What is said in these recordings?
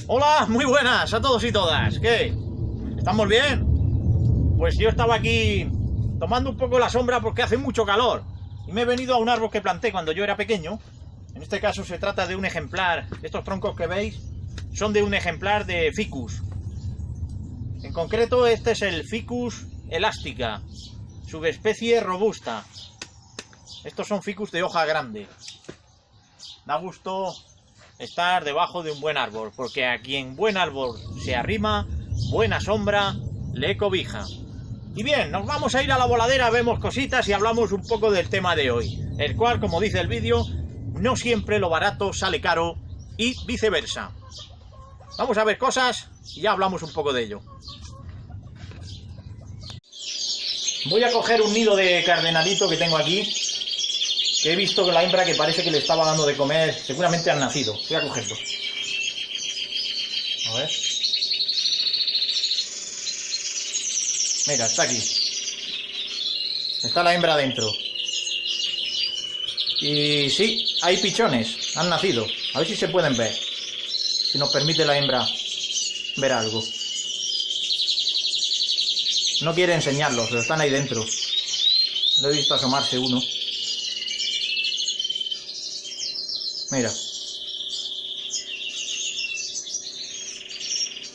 Hola, muy buenas a todos y todas. ¿Qué? ¿Estamos bien? Pues yo estaba aquí tomando un poco la sombra porque hace mucho calor y me he venido a un árbol que planté cuando yo era pequeño. En este caso se trata de un ejemplar. Estos troncos que veis son de un ejemplar de Ficus. En concreto este es el Ficus elástica, subespecie robusta. Estos son Ficus de hoja grande. Da gusto estar debajo de un buen árbol, porque a quien buen árbol se arrima, buena sombra le cobija. Y bien, nos vamos a ir a la voladera, vemos cositas y hablamos un poco del tema de hoy, el cual, como dice el vídeo, no siempre lo barato sale caro y viceversa. Vamos a ver cosas y ya hablamos un poco de ello. Voy a coger un nido de cardenalito que tengo aquí, que he visto que la hembra que parece que le estaba dando de comer, seguramente han nacido. Voy a cogerlo. A ver. Mira, está aquí. Está la hembra dentro. Y sí, hay pichones, han nacido. A ver si se pueden ver. Si nos permite la hembra ver algo. No quiere enseñarlos, pero están ahí dentro. Lo he visto asomarse uno. Mira.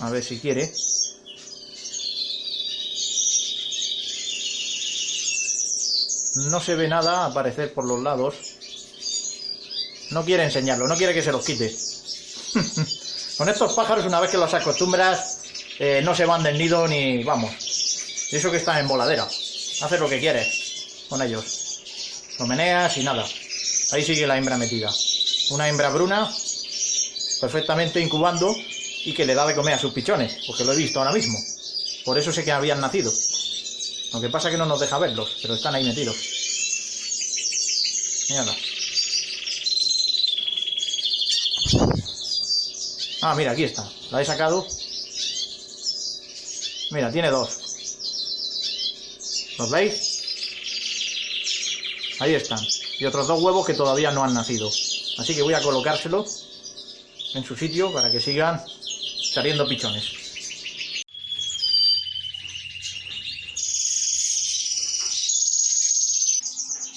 A ver si quiere. No se ve nada aparecer por los lados. No quiere enseñarlo, no quiere que se los quite. Con estos pájaros, una vez que los acostumbras, no se van del nido ni vamos. Y eso que están en voladera. Haces lo que quieres con ellos. Lo meneas y nada. Ahí sigue la hembra metida. Una hembra bruna, perfectamente incubando y que le da de comer a sus pichones, porque lo he visto ahora mismo. Por eso sé que habían nacido. Lo que pasa es que no nos deja verlos, pero están ahí metidos. Mírala. Ah, mira, aquí está. La he sacado. Mira, tiene dos. ¿Los veis? Ahí están. Y otros dos huevos que todavía no han nacido. Así que voy a colocárselo en su sitio para que sigan saliendo pichones.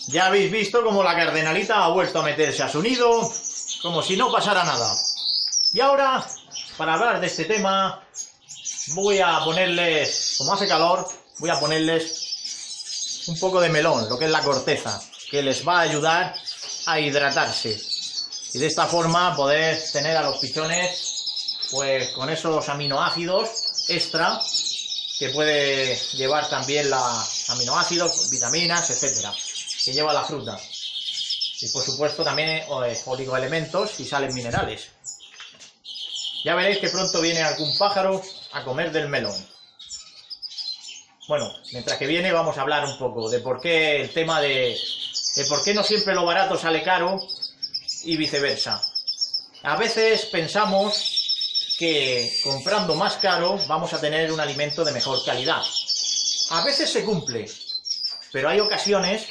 Ya habéis visto cómo la cardenalita ha vuelto a meterse a su nido, como si no pasara nada. Y ahora, para hablar de este tema, voy a ponerles, como hace calor, voy a ponerles un poco de melón, lo que es la corteza, que les va a ayudar a hidratarse. Y de esta forma poder tener a los pichones pues con esos aminoácidos extra que puede llevar también los aminoácidos, vitaminas, etcétera, que lleva la fruta. Y por supuesto también oligoelementos y sales minerales. Ya veréis que pronto viene algún pájaro a comer del melón. Bueno, mientras que viene vamos a hablar un poco de por qué el tema de por qué no siempre lo barato sale caro y viceversa. A veces pensamos que comprando más caro vamos a tener un alimento de mejor calidad. A veces se cumple, pero hay ocasiones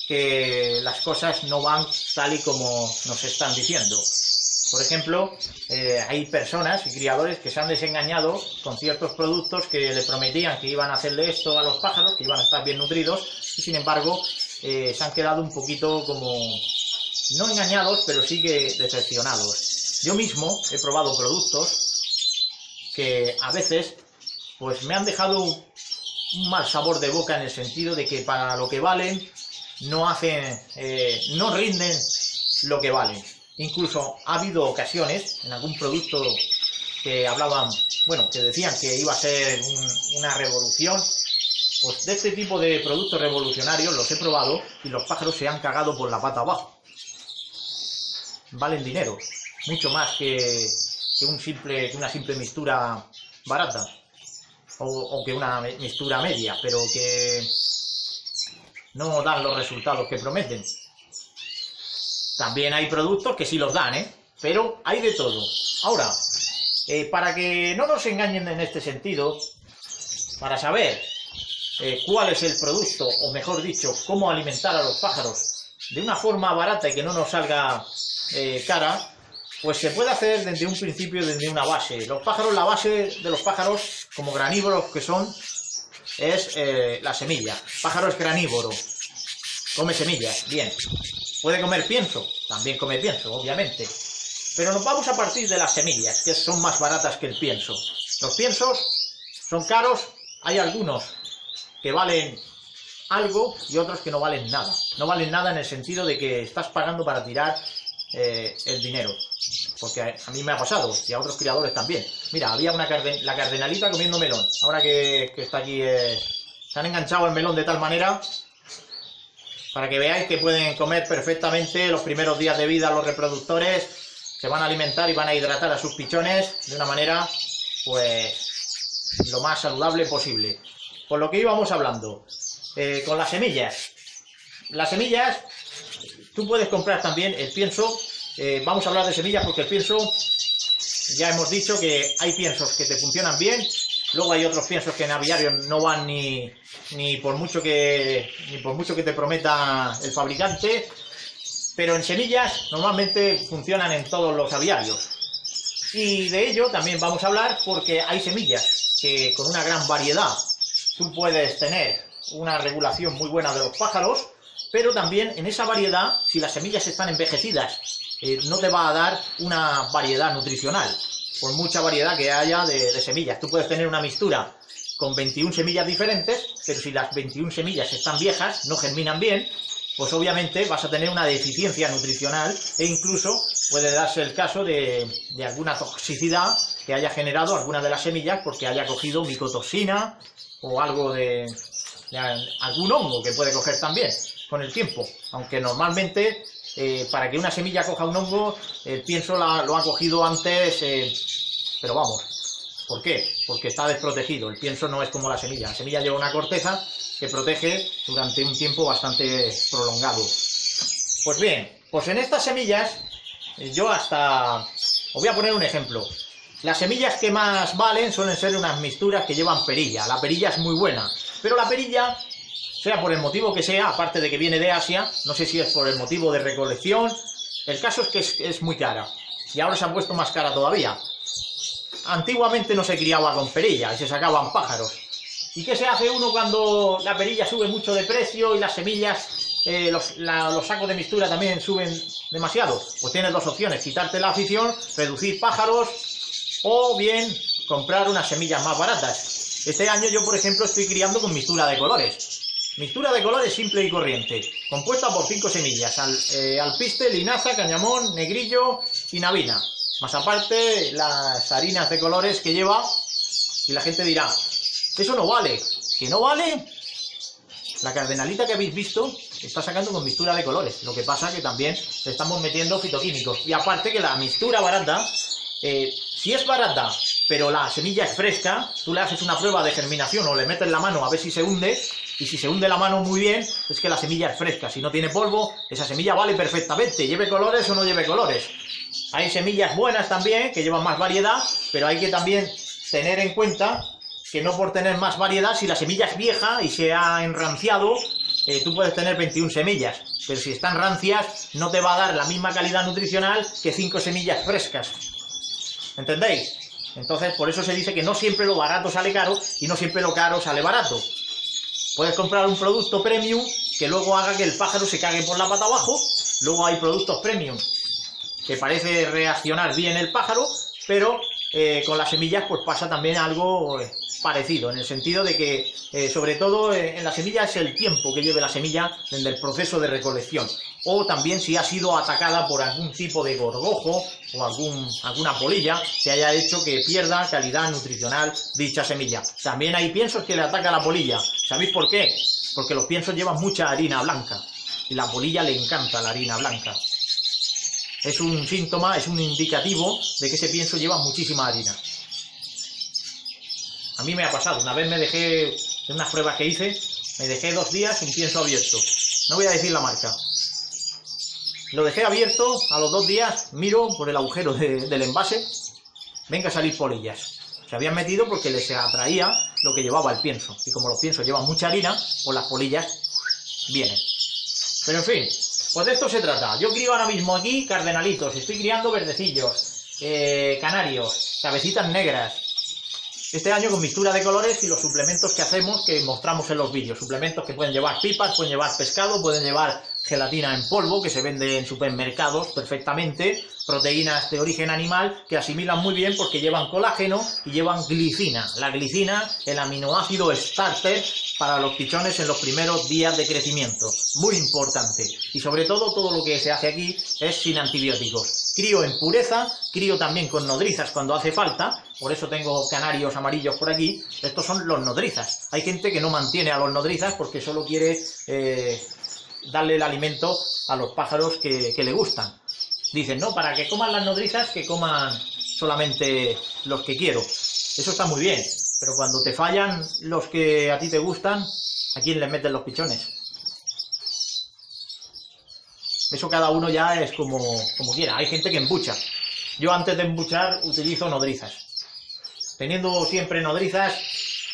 que las cosas no van tal y como nos están diciendo. Por ejemplo, hay personas y criadores que se han desengañado con ciertos productos que le prometían que iban a hacerle esto a los pájaros, que iban a estar bien nutridos, y sin embargo se han quedado un poquito como, no engañados, pero sí que decepcionados. Yo mismo he probado productos que a veces pues me han dejado un mal sabor de boca, en el sentido de que para lo que valen no rinden lo que valen. Incluso ha habido ocasiones en algún producto que hablaban, bueno, que decían que iba a ser una revolución. Pues de este tipo de productos revolucionarios los he probado y los pájaros se han cagado por la pata abajo. Valen dinero, mucho más que una simple mixtura barata o que una mixtura media, pero que no dan los resultados que prometen. También hay productos que sí los dan, pero hay de todo. Ahora, para que no nos engañen en este sentido, para saber cuál es el producto, o mejor dicho, cómo alimentar a los pájaros de una forma barata y que no nos salga cara, Pues se puede hacer desde un principio, desde una base. Los pájaros, la base de los pájaros, como granívoros que son, es la semilla. El pájaro es granívoro, come semillas, bien. Puede comer pienso, también come pienso, obviamente. Pero nos vamos a partir de las semillas, que son más baratas que el pienso. Los piensos son caros, hay algunos que valen algo y otros que no valen nada. No valen nada en el sentido de que estás pagando para tirar el dinero. Porque a mí me ha pasado, y a otros criadores también. Mira, había la cardenalita comiendo melón. Ahora que está aquí, se han enganchado el melón de tal manera para que veáis que pueden comer perfectamente los primeros días de vida los reproductores. Se van a alimentar y van a hidratar a sus pichones de una manera, pues, lo más saludable posible. Por lo que íbamos hablando, con las semillas. Las semillas, tú puedes comprar también el pienso. Vamos a hablar de semillas porque el pienso, ya hemos dicho que hay piensos que te funcionan bien, luego hay otros piensos que en aviario no van ni por mucho que te prometa el fabricante, pero en semillas normalmente funcionan en todos los aviarios. Y de ello también vamos a hablar porque hay semillas que con una gran variedad tú puedes tener una regulación muy buena de los pájaros, pero también en esa variedad, si las semillas están envejecidas, no te va a dar una variedad nutricional, por mucha variedad que haya de semillas. Tú puedes tener una mixtura con 21 semillas diferentes, pero si las 21 semillas están viejas, no germinan bien, pues obviamente vas a tener una deficiencia nutricional e incluso puede darse el caso de alguna toxicidad que haya generado alguna de las semillas porque haya cogido micotoxina o algo de algún hongo que puede coger también con el tiempo, aunque normalmente para que una semilla coja un hongo, el pienso lo ha cogido antes, pero vamos, ¿por qué? Porque está desprotegido. El pienso no es como la semilla lleva una corteza que protege durante un tiempo bastante prolongado. Pues bien, pues en estas semillas, os voy a poner un ejemplo. Las semillas que más valen suelen ser unas mixturas que llevan perilla. La perilla es muy buena, pero la perilla, sea por el motivo que sea, aparte de que viene de Asia, no sé si es por el motivo de recolección, el caso es que es muy cara, y ahora se ha puesto más cara todavía. Antiguamente no se criaba con perilla y se sacaban pájaros. ¿Y qué se hace uno cuando la perilla sube mucho de precio y las semillas, los sacos de mixtura también suben demasiado? Pues tienes dos opciones: quitarte la afición, reducir pájaros, o bien comprar unas semillas más baratas. Este año yo, por ejemplo, estoy criando con mixtura de colores. Mixtura de colores simple y corriente, compuesta por 5 semillas: alpiste, linaza, cañamón, negrillo y navina. Más aparte las harinas de colores que lleva, y la gente dirá, eso no vale. ¿Que no vale? La cardenalita que habéis visto está sacando con mixtura de colores. Lo que pasa que también le estamos metiendo fitoquímicos. Y aparte que la mixtura barata, si es barata, pero la semilla es fresca, tú le haces una prueba de germinación o le metes la mano a ver si se hunde, y si se hunde la mano muy bien, es que la semilla es fresca. Si no tiene polvo, esa semilla vale perfectamente, lleve colores o no lleve colores. Hay semillas buenas también, que llevan más variedad, pero hay que también tener en cuenta que no por tener más variedad, si la semilla es vieja y se ha enranciado, tú puedes tener 21 semillas, pero si están rancias, no te va a dar la misma calidad nutricional que 5 semillas frescas. ¿Entendéis? Entonces, por eso se dice que no siempre lo barato sale caro y no siempre lo caro sale barato. Puedes comprar un producto premium que luego haga que el pájaro se cague por la pata abajo. Luego hay productos premium que parece reaccionar bien el pájaro, pero con las semillas pues pasa también algo parecido, en el sentido de que sobre todo en la semilla es el tiempo que lleve la semilla en el proceso de recolección, o también si ha sido atacada por algún tipo de gorgojo o alguna polilla que haya hecho que pierda calidad nutricional dicha semilla. También hay piensos que le ataca la polilla. ¿Sabéis por qué? Porque los piensos llevan mucha harina blanca y la polilla le encanta la harina blanca. Es un síntoma, es un indicativo de que ese pienso lleva muchísima harina. A mí me ha pasado, una vez me dejé, en unas pruebas que hice, me dejé 2 días un pienso abierto. No voy a decir la marca. Lo dejé abierto, a los 2 días miro por el agujero del envase, venga a salir polillas. Se habían metido porque les atraía lo que llevaba el pienso. Y como los piensos llevan mucha harina, pues las polillas vienen. Pero en fin, Pues de esto se trata. Yo crío ahora mismo aquí cardenalitos, estoy criando verdecillos, canarios, cabecitas negras. Este año con mixtura de colores y los suplementos que hacemos, que mostramos en los vídeos. Suplementos que pueden llevar pipas, pueden llevar pescado, pueden llevar gelatina en polvo, que se vende en supermercados perfectamente. Proteínas de origen animal, que asimilan muy bien porque llevan colágeno y llevan glicina. La glicina, el aminoácido starter para los pichones en los primeros días de crecimiento. Muy importante. Y sobre todo lo que se hace aquí es sin antibióticos. Crío en pureza, crío también con nodrizas cuando hace falta. Por eso tengo canarios amarillos por aquí. Estos son los nodrizas. Hay gente que no mantiene a los nodrizas porque solo quiere darle el alimento a los pájaros que le gustan. Dicen, no, para que coman las nodrizas, que coman solamente los que quiero. Eso está muy bien, pero cuando te fallan los que a ti te gustan, ¿a quién les meten los pichones? Eso cada uno ya es como quiera. Hay gente que embucha. Yo antes de embuchar utilizo nodrizas. Teniendo siempre nodrizas,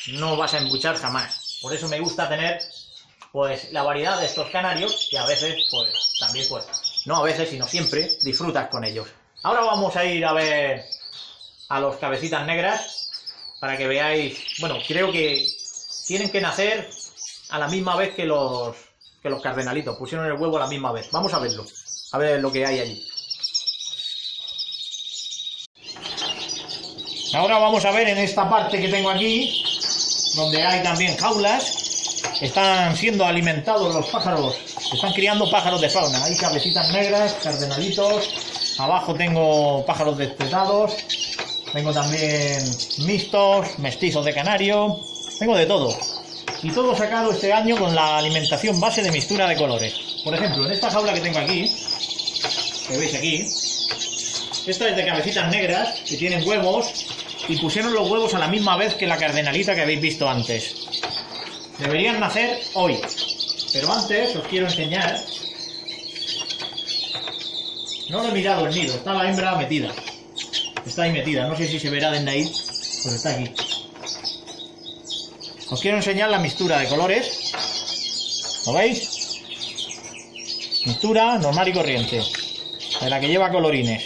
no vas a embuchar jamás. Por eso me gusta tener pues la variedad de estos canarios, que a veces, pues, también pues, no a veces, sino siempre, disfrutas con ellos. Ahora vamos a ir a ver a los cabecitas negras, para que veáis, bueno, creo que tienen que nacer a la misma vez que los cardenalitos, pusieron el huevo a la misma vez. Vamos a verlo, a ver lo que hay allí. Ahora vamos a ver en esta parte que tengo aquí, donde hay también jaulas. Están siendo alimentados los pájaros, están criando pájaros de fauna. Hay cabecitas negras, cardenalitos, abajo tengo pájaros destetados, tengo también mixtos, mestizos de canario, tengo de todo. Y todo sacado este año con la alimentación base de mixtura de colores. Por ejemplo, en esta jaula que tengo aquí, que veis aquí, esta es de cabecitas negras, que tienen huevos, y pusieron los huevos a la misma vez que la cardenalita que habéis visto antes. Deberían nacer hoy, pero antes os quiero enseñar. No lo he mirado el nido, está la hembra metida. Está ahí metida, no sé si se verá desde ahí, pero está aquí. Os quiero enseñar la mixtura de colores. ¿Lo veis? Mixtura normal y corriente, de la que lleva colorines.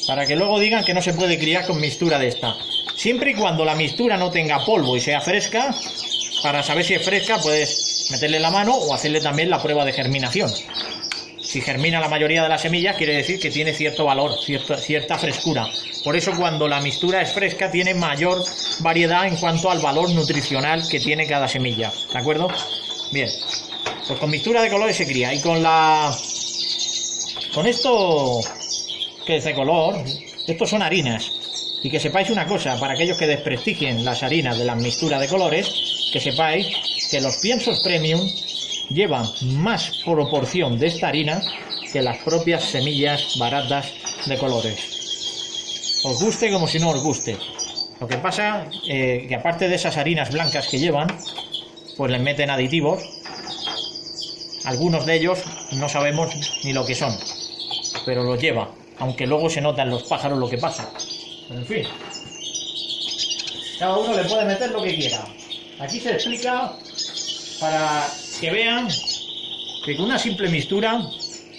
Para que luego digan que no se puede criar con mixtura de esta. Siempre y cuando la mixtura no tenga polvo y sea fresca, para saber si es fresca puedes meterle la mano o hacerle también la prueba de germinación. Si germina la mayoría de las semillas quiere decir que tiene cierto valor, cierta frescura. Por eso cuando la mixtura es fresca tiene mayor variedad en cuanto al valor nutricional que tiene cada semilla. ¿De acuerdo? Bien. Pues con mixtura de colores se cría. Y con esto que es de color, estos son harinas. Y que sepáis una cosa, para aquellos que desprestigien las harinas de las mixturas de colores, que sepáis que los piensos premium llevan más proporción de esta harina que las propias semillas baratas de colores. Os guste como si no os guste. Lo que pasa que aparte de esas harinas blancas que llevan, pues les meten aditivos. Algunos de ellos no sabemos ni lo que son, pero los lleva, aunque luego se nota en los pájaros lo que pasa. En fin, cada uno le puede meter lo que quiera. Aquí se explica para que vean que con una simple mixtura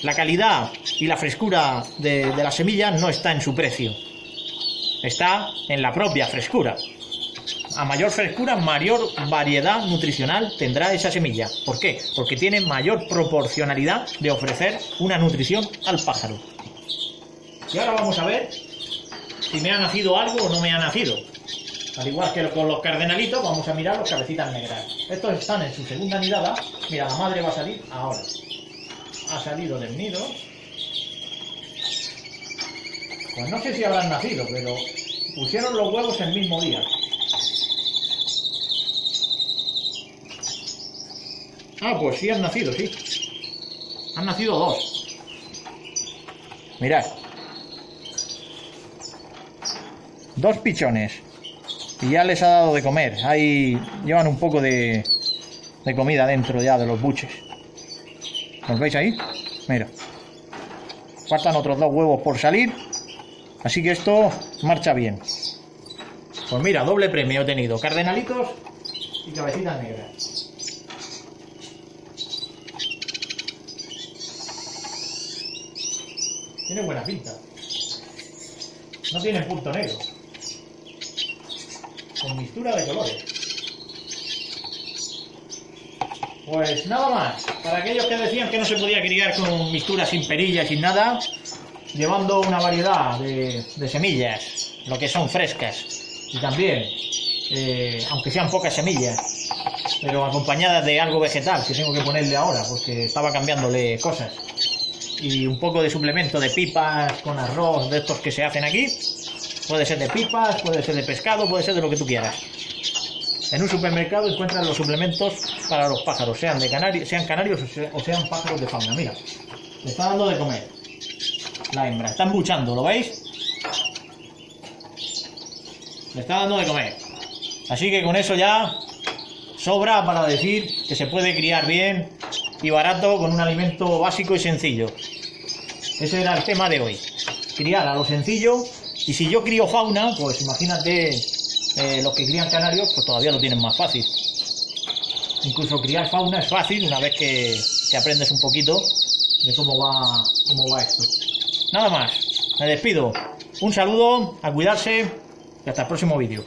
la calidad y la frescura de la semilla no está en su precio, está en la propia frescura. A mayor frescura, mayor variedad nutricional tendrá esa semilla. ¿Por qué? Porque tiene mayor proporcionalidad de ofrecer una nutrición al pájaro. Y ahora vamos a ver si me ha nacido algo o no me ha nacido. Al igual que con los cardenalitos, vamos a mirar los cabecitas negras. Estos están en su segunda nidada. Mira, la madre va a salir ahora. Ha salido del nido. Pues no sé si habrán nacido, pero pusieron los huevos el mismo día. Ah, pues sí han nacido, sí. Han nacido dos. Mirad. Dos pichones. Y ya les ha dado de comer. Ahí llevan un poco de comida dentro ya de los buches. ¿Los veis ahí? Mira. Faltan otros dos huevos por salir. Así que esto marcha bien. Pues mira, doble premio he tenido. Cardenalitos y cabecitas negras. Tiene buena pinta. No tiene punto negro. Con mixtura de colores. Pues nada más. Para aquellos que decían que no se podía criar con mixtura sin perilla, sin nada, llevando una variedad de semillas, lo que son frescas. Y también, aunque sean pocas semillas, pero acompañadas de algo vegetal que tengo que ponerle ahora, porque estaba cambiándole cosas. Y un poco de suplemento de pipas con arroz, de estos que se hacen aquí. Puede ser de pipas, puede ser de pescado, puede ser de lo que tú quieras. En un supermercado encuentras los suplementos para los pájaros, sean canarios o sean pájaros de fauna. Mira, le está dando de comer la hembra, están luchando, ¿lo veis? Le está dando de comer. Así que con eso ya sobra para decir que se puede criar bien y barato con un alimento básico y sencillo. Ese era el tema de hoy. Criar a lo sencillo. Y si yo crío fauna, pues imagínate los que crían canarios, pues todavía lo tienen más fácil. Incluso criar fauna es fácil una vez que aprendes un poquito de cómo va esto. Nada más, me despido. Un saludo, a cuidarse y hasta el próximo vídeo.